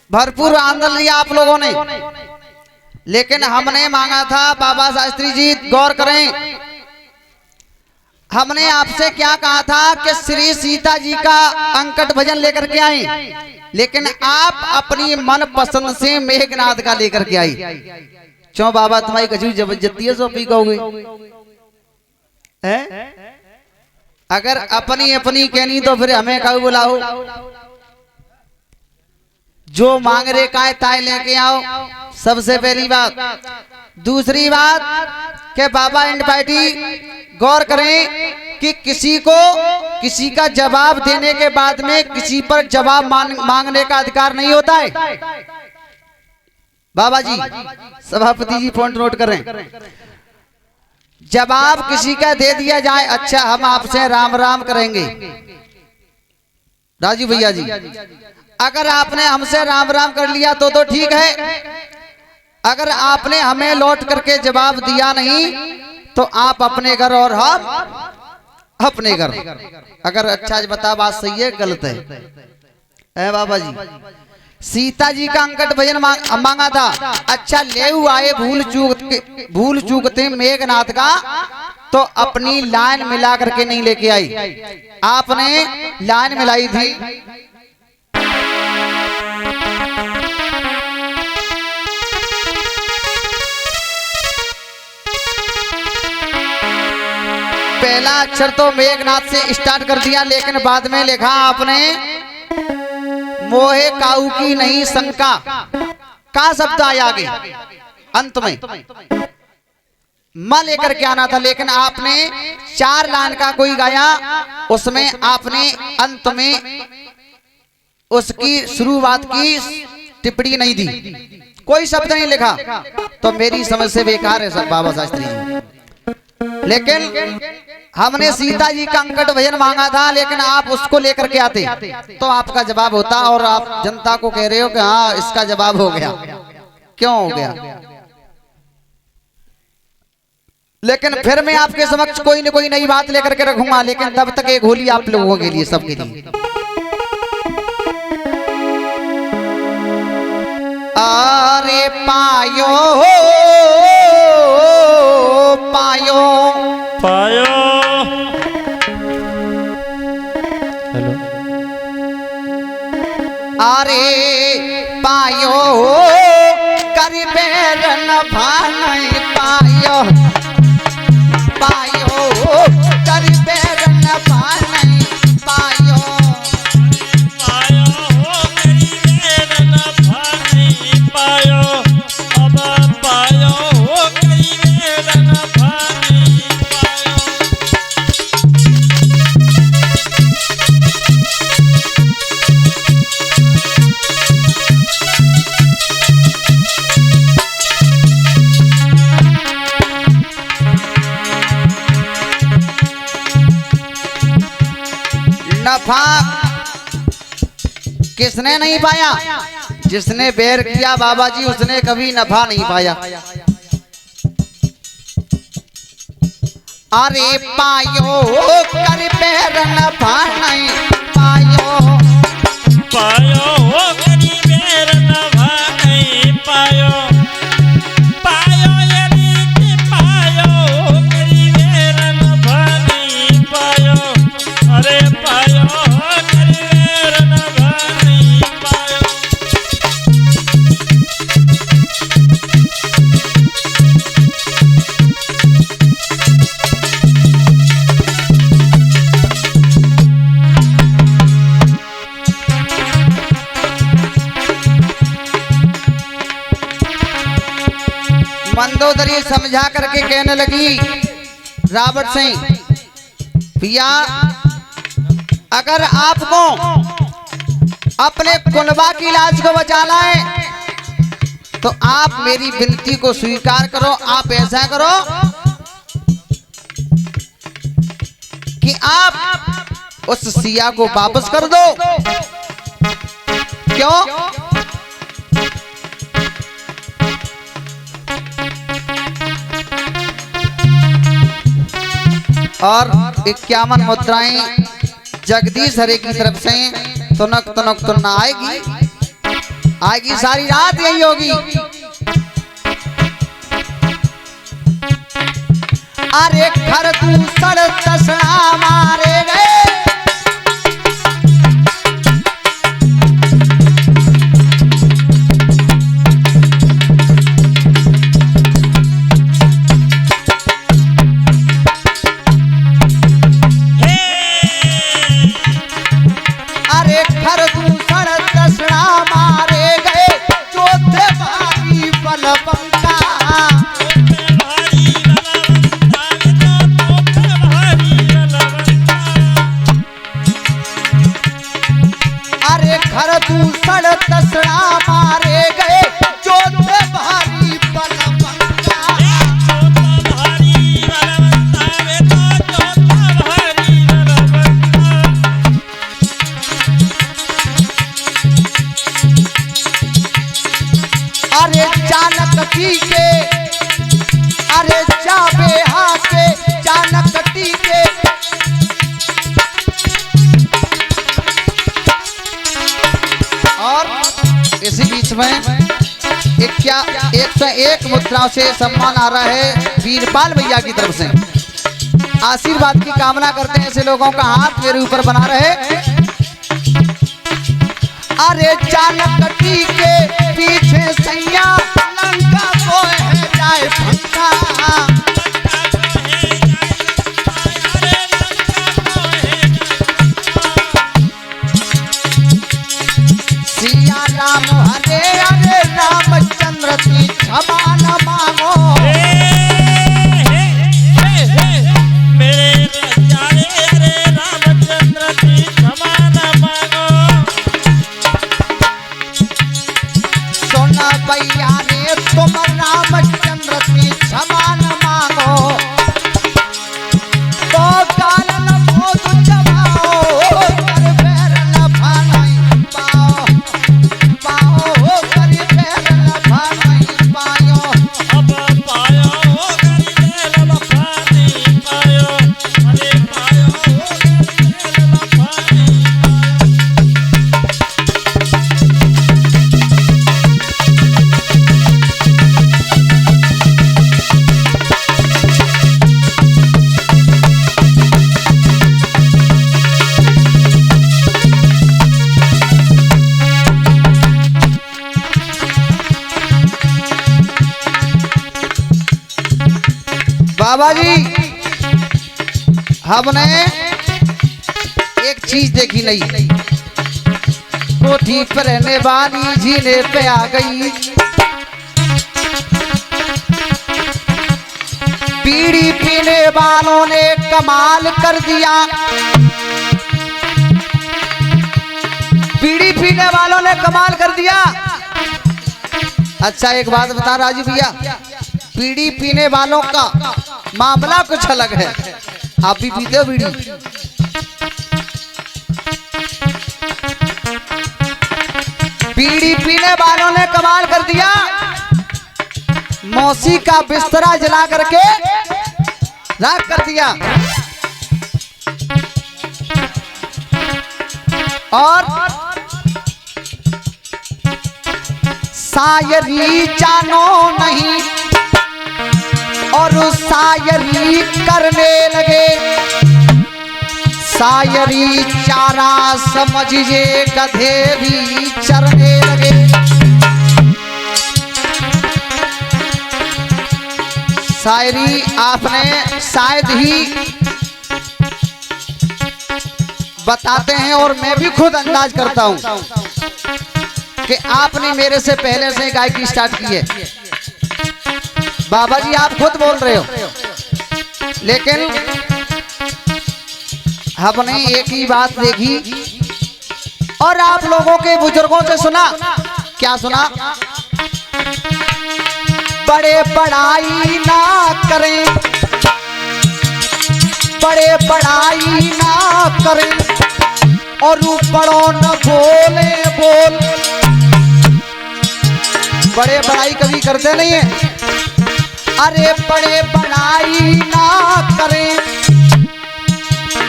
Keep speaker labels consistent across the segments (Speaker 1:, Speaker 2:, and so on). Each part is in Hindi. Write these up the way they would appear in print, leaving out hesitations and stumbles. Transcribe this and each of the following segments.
Speaker 1: भरपूर आनंद लिया आप लोगों ने, लेकिन हमने मांगा था बाबा शास्त्री जी गौर करें, हमने आपसे क्या कहा था कि श्री सीता जी का अंकट भजन लेकर के आई, लेकिन आप अपनी मन पसंद से मेघनाथ का लेकर के आई। क्यों बाबा तुम्हारी कछु जबरदस्ती है सोपी कहोगे? अगर अपनी अपनी कहनी तो फिर हमें कहो बुलाओ, जो मांग रे का ताय लेके आओ, सबसे पहली बात। दूसरी बात के बाबा एंड पार्टी गौर करें कि किसी का जवाब देने के बाद में किसी पर जवाब मांगने का अधिकार नहीं होता है। बाबा जी, सभापति जी पॉइंट नोट करें, जवाब किसी का दे दिया जाए, अच्छा हम आपसे राम राम करेंगे राजू भैया जी, अगर आपने हमसे राम राम कर लिया तो ठीक है, अगर आपने हमें लौट करके जवाब दिया नहीं तो आप अपने घर और हम अपने घर। अगर अच्छा बता बात सही है गलत है? बाबा जी, सीता जी का अंकट भजन मांगा था, अच्छा ले आए भूल चूकते मेघनाथ का, तो अपनी लाइन मिला करके नहीं लेके आई, आपने लाइन मिलाई थी। पहला अक्षर तो मेघनाथ से स्टार्ट कर दिया, लेकिन बाद में लिखा आपने मोहे काऊ की नहीं शंका का शब्द आया आगे अंत में, मां लेकर के आना था, लेकिन आपने 4 लाइन का कोई गाया, उसमें आपने अंत में उसकी शुरुआत की टिप्पणी नहीं दी, कोई शब्द नहीं लिखा, तो मेरी समझ से बेकार है सब बाबा शास्त्री जी। लेकिन हमने सीता जी का अंकट भजन मांगा था, लेकिन आप उसको लेकर के आते तो आपका जवाब होता, और आप जनता को कह रहे हो कि हाँ इसका जवाब हो गया। क्यों हो गया? लेकिन फिर मैं आपके समक्ष कोई न कोई नई बात लेकर के रखूंगा, लेकिन तब तक एक होली आप लोगों के लिए, सबके लिए। अरे पायो पायो
Speaker 2: पायो, हेलो,
Speaker 1: अरे पायो कर बेरन भानई पायो, पायो कर बेरन भानई पायो,
Speaker 2: पायो मेरी बेरन भानई पायो, अब पायो मेरी बेरन भानई पायो।
Speaker 1: नफा किसने नहीं पाया? जिसने बैर किया बाबा जी, उसने कभी नफा नहीं पाया। अरे पायो कर बैर नफा नहीं पायो,
Speaker 2: पायो मेरी बेरन भानई पायो, पायो यदि पायो मेरी बेरन भानई पायो, अरे पायो मेरी बेरन भानई पायो।
Speaker 1: मंदोदरी समझा करके कहने लगी रावण सिंह, भैया अगर आपको अपने कुलबा की लाज को बचाना है तो आप मेरी विनती को स्वीकार करो। आप ऐसा करो कि आप उस सिया को वापस कर दो। क्यों? और 51 मुद्राएं जगदीश हरे की तरफ से तुनक तुनक तुन्ना आएगी, आएगी सारी रात यही होगी। अरे घर दूसर तसड़ा मारे गए, अरे जाबे हाके जानकटी के, और इसी बीच में एक से एक मुद्राओं से सम्मान आ रहा है वीरपाल भैया की तरफ से। आशीर्वाद की कामना करते हैं ऐसे लोगों का हाथ मेरे ऊपर बना रहे। अरे जानकटी के पीछे सैया लंका को है जाए फंका, सिया राम हरे हरे रामचंद्र की क्षमा न मांगो।
Speaker 2: मेरे राजारे हरे रामचंद्र की क्षमा न मांगो।
Speaker 1: सोना भैया ने तुम रामचंद्र की क्षमा न मांगो, तो काल न भोग जमाओ, कर पैर न भानाई पाओ, पाओ कर पैर न भानाई पायो।
Speaker 2: अब पायो कर पैर न भानी पायो, अरे पायो कर पैर न भानी
Speaker 1: बाबा जी, हमने एक चीज देखी नहीं, कोठी पर रहने वाली जीने पे आ गई, बीड़ी पीने वालों ने कमाल कर दिया, बीड़ी पीने वालों ने कमाल कर दिया। अच्छा एक बात बता राजू भैया, बीड़ी पीने वालों का मामला कुछ अलग है। आप भी पीते हो बीड़ी? बीड़ी पीने वालों ने कमाल कर दिया, मौसी का बिस्तरा जला करके राख कर दिया, और शायरी जानो नहीं और शायरी करने लगे, शायरी चारा समझिए गधे भी चरने लगे। शायरी आपने शायद ही बताते हैं, और मैं भी खुद अंदाज करता हूं कि आपने मेरे से पहले से गायकी स्टार्ट की है। बाबा जी आप खुद बोल रहे हो, लेकिन हमने एक ही बात देखी और आप लोगों के बुजुर्गों से सुना। क्या सुना? बड़े बड़ाई ना करें, बड़े बड़ाई ना करें और बड़ों न बोले बोल। बड़े बड़ाई कभी करते नहीं है। अरे बड़े बड़ाई ना करें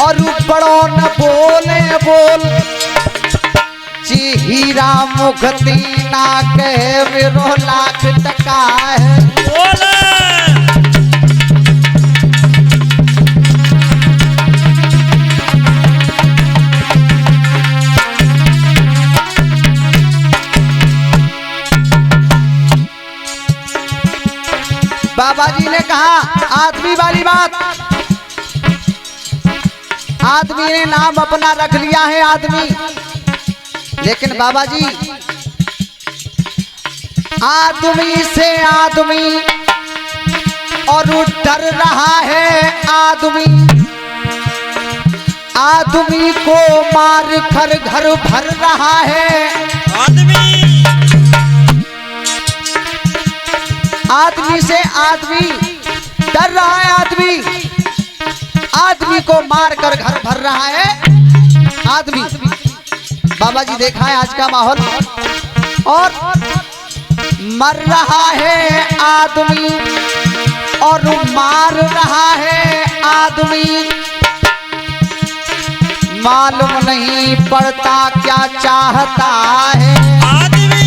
Speaker 1: और बड़ों न बोले बोल। जी हीरा मुखती ना के मेरो लाख टका है।
Speaker 2: बोले
Speaker 1: बाबा जी ने कहा आदमी वाली बात, आदमी ने नाम अपना रख लिया है आदमी, लेकिन बाबा जी आदमी से आदमी और डर रहा है आदमी, आदमी को मार कर घर भर रहा है
Speaker 2: आदमी,
Speaker 1: आदमी से आदमी डर रहा है आदमी, आदमी को मार कर घर भर रहा है आदमी। बाबा जी देखा है आज का माहौल, और मर रहा है आदमी और मार रहा है आदमी, मालूम नहीं पड़ता क्या चाहता है
Speaker 2: आदमी।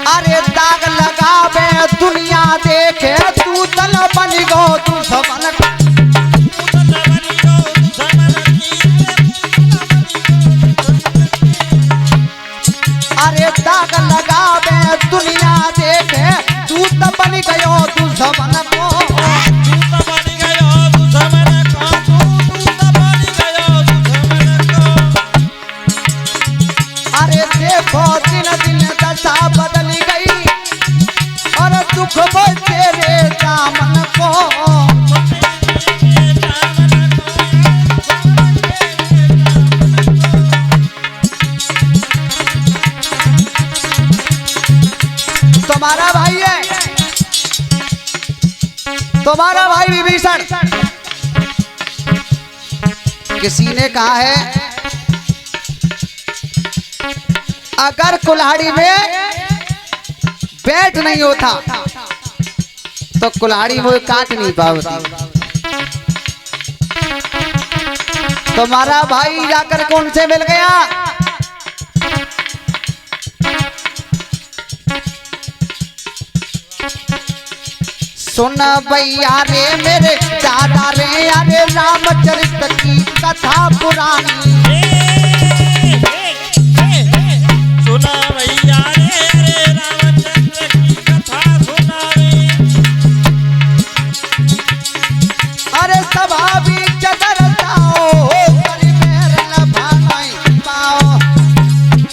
Speaker 1: अरे दाग लगावे दुनिया देखे तू तल बन गो तू सबन, अरे दाग लगावे दुनिया देखे तू तो बन गयो तू सबन को, अरे देखो दिन दिन दशा बदल गई और दुख में तेरे दामन को, तुम्हारा भाई है, तुम्हारा भाई विभीषण, किसी ने कहा है अगर कुल्हाड़ी में बैठ नहीं होता तो कुल्हाड़ी वो काट नहीं पाती। तुम्हारा भाई जाकर कौन से मिल गया, सुन भैया रे मेरे दादा रे, अरे रामचरित की कथा पुरानी,
Speaker 2: सुना भैया रे रामचंद्र की कथा सुना रे,
Speaker 1: अरे सभा बीच दरसाओ करी मेर लभा नहीं पाओ,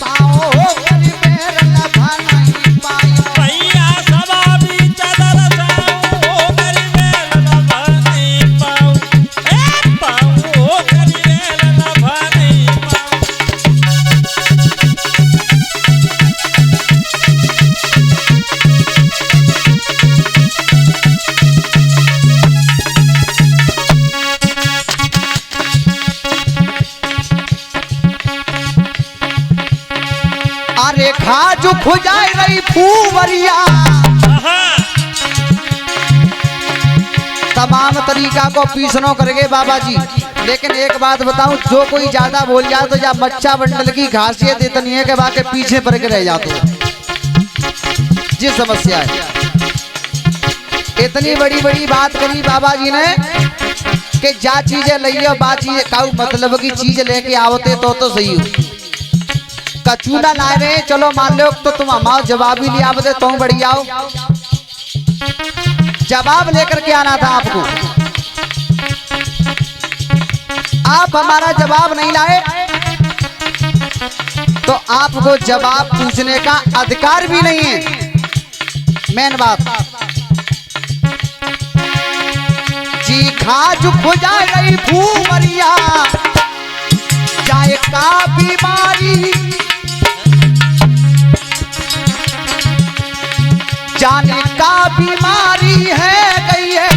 Speaker 1: पाओ करी मेर लभा नहीं पाओ,
Speaker 2: भैया सभा बीच दरसाओ करी मेर लभा नहीं पाओ, पाओ करी मेर लभा नहीं पाओ।
Speaker 1: अरे खाजू खुजाई रही फूवरिया, तमाम तरीका को पीसनो करके बाबा जी, लेकिन एक बात बताऊं, जो कोई ज्यादा बोल जाए तो या बच्चा बंडल की खासियत इतनी है कि बाकी पीछे पड़ के रह जाते हो, जी समस्या है। इतनी बड़ी बड़ी बात करी बाबा जी ने कि जा चीजें लियो बा चीज काऊ मतलब की चीज लेके आवते तो सही हो, कचूना लाए रहे चलो मान लो तो तुम हमारा जवाब ही ले आवते तो बढ़िया हो, जवाब लेकर के आना था आपको, आप हमारा जवाब नहीं लाए तो आपको जवाब पूछने का अधिकार भी नहीं है। मेन बात खाज खुजा रही भूमरिया जाए का बीमारी जाने का बीमारी है गई है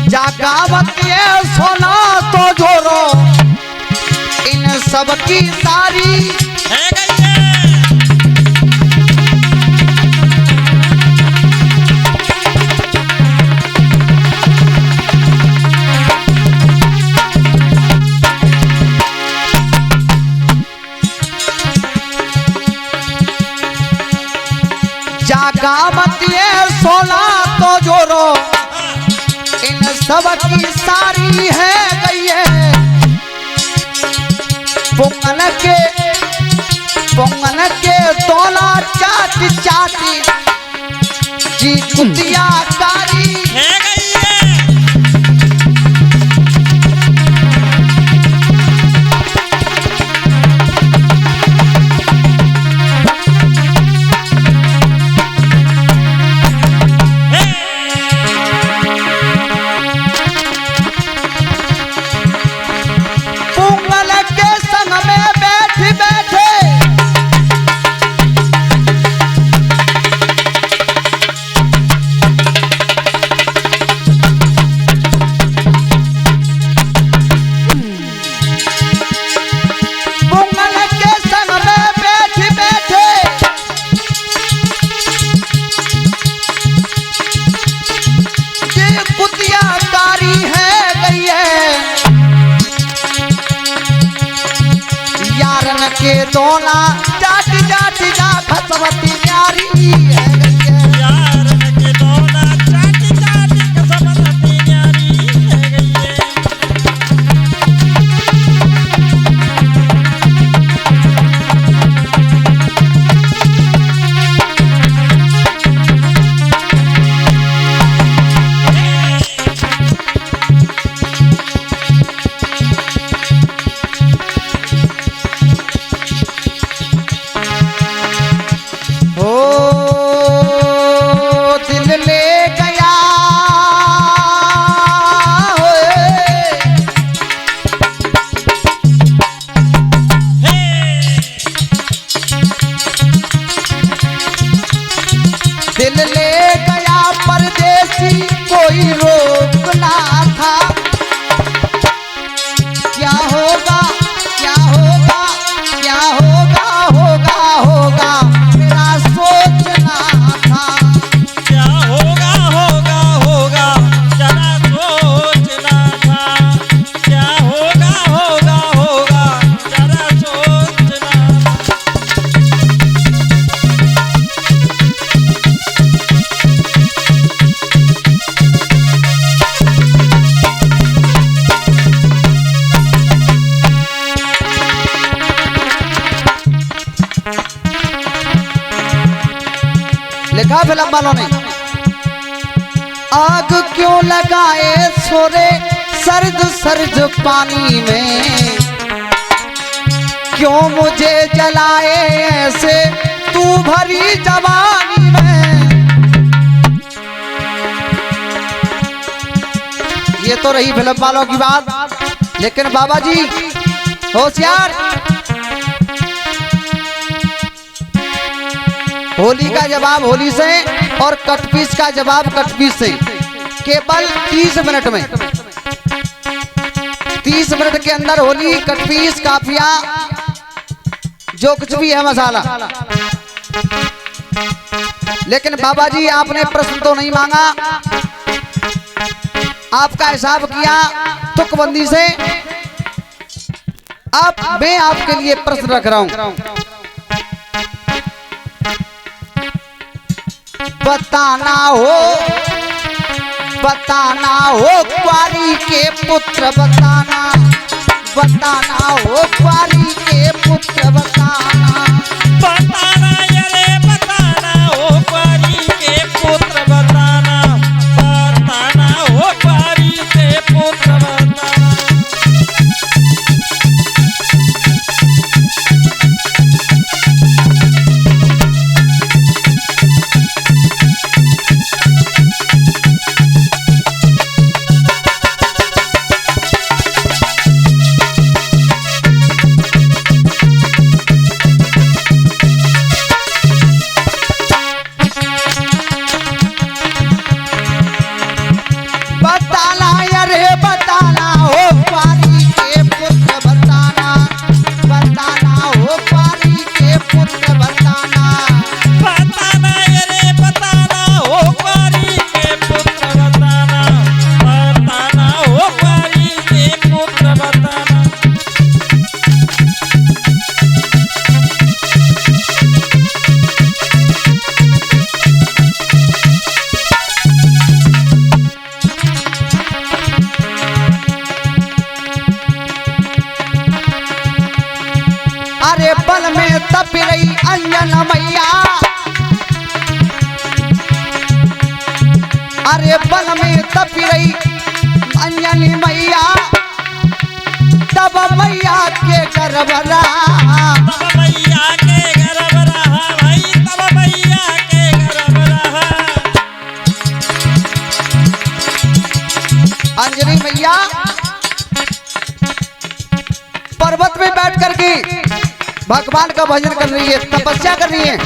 Speaker 1: जागावत ये सोना तो जोरो इन सबकी सारी
Speaker 2: है गई है।
Speaker 1: जागावत ये सोना तो जोरो इन सबकी सारी है गई है पुंगन के तोला चाटी चाटी जी कुतिया कारी
Speaker 2: है गई है।
Speaker 1: पुंगन के संग में बैठे बैठे पुंगन के संग में बैठे बैठे ये कुतिया कारी है गई है यारन के दोना जाट जाट जा खसवती न्यारी है गई है
Speaker 2: यार के दोना चाटी चाटी कसमती न्यारी है गई है।
Speaker 1: ओ दिल ले गया दिल ले गया परदेसी कोई रोक ना था क्या होगा क्या होगा क्या होगा होगा होगा मेरा सोचना था
Speaker 2: क्या होगा होगा होगा जरा सोचना था। क्या होगा होगा होगा जरा सोचना था।
Speaker 1: लिखा फिल्म वालों ने आग क्यों लगाए सोरे सर्द सर्द पानी में क्यों मुझे जलाए ऐसे तू भरी जवानी में ये तो रही फिल्म वालों की बात लेकिन बाबा जी होशियार होली का जवाब होली से और कटपीस का जवाब कटपीस से केवल 30 मिनट में 30 मिनट के अंदर होली कटपीस काफिया जो कुछ भी है मसाला। लेकिन बाबा जी आपने प्रश्न तो नहीं मांगा आपका हिसाब किया तुकबंदी से। अब मैं आपके लिए प्रश्न रख रहा हूं बताना हो क्वारी के पुत्र बताना हो क्वारी के पुत्र बताना
Speaker 2: यरे बताना हो क्वारी के पुत्र बताना हो क्वारी के पुत्र बताना।
Speaker 1: पुत्र बताना।
Speaker 2: बताना रे बताना हो कुंवारी के पुत्र बताना, बताना हो कुंवारी के पुत्र बताना।
Speaker 1: अरे बल में तप रही अंजन मैया, अरे बल में तप रही अंजनी मैया, तब मैया के गर्भ रहा।
Speaker 2: तब मैया के गर्भ रहा भाई, तब मैया के गर्भ रहा।
Speaker 1: अंजनी मैया पर्वत में बैठ करके भगवान का भजन कर रही है, तपस्या कर रही है।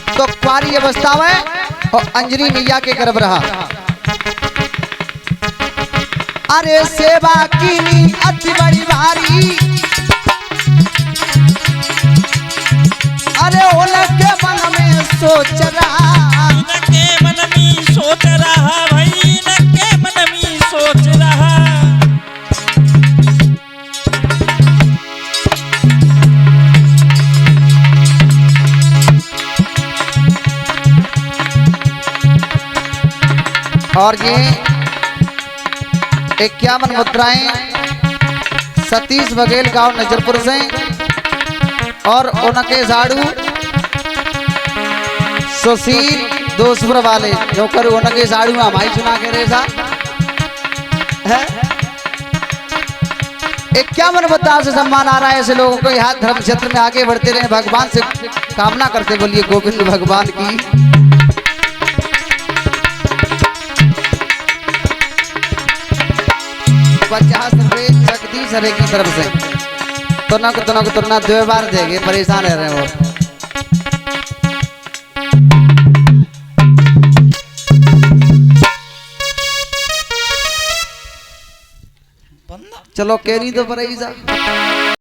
Speaker 1: तो कुंवारी अवस्था में और अंजनी मैया के गर्भ रहा। अरे सेवा की अति बड़ी भारी, अरे उनके मन में सोच रहा।
Speaker 2: इनके मन में सोच रहा भाई, इनके मन में सोच रहा।
Speaker 1: और ये 51 मुद्राएं सतीश बघेल गांव नजरपुर से और उनके झाड़ू सुशील दोसपुर वाले जो कर उनके झाड़ू हमारी चुना के रेसा है। 51 मुद्रा से सम्मान आ रहा है ऐसे लोगों को। यहाँ धर्म क्षेत्र में आगे बढ़ते रहे, भगवान से कामना करते बोलिए गोविंद भगवान की। 50 रुपये जगदीश हरे की तरफ से। तुरना 2 बार देंगे, परेशान रह रहे हैं वो। चलो केरी तो पर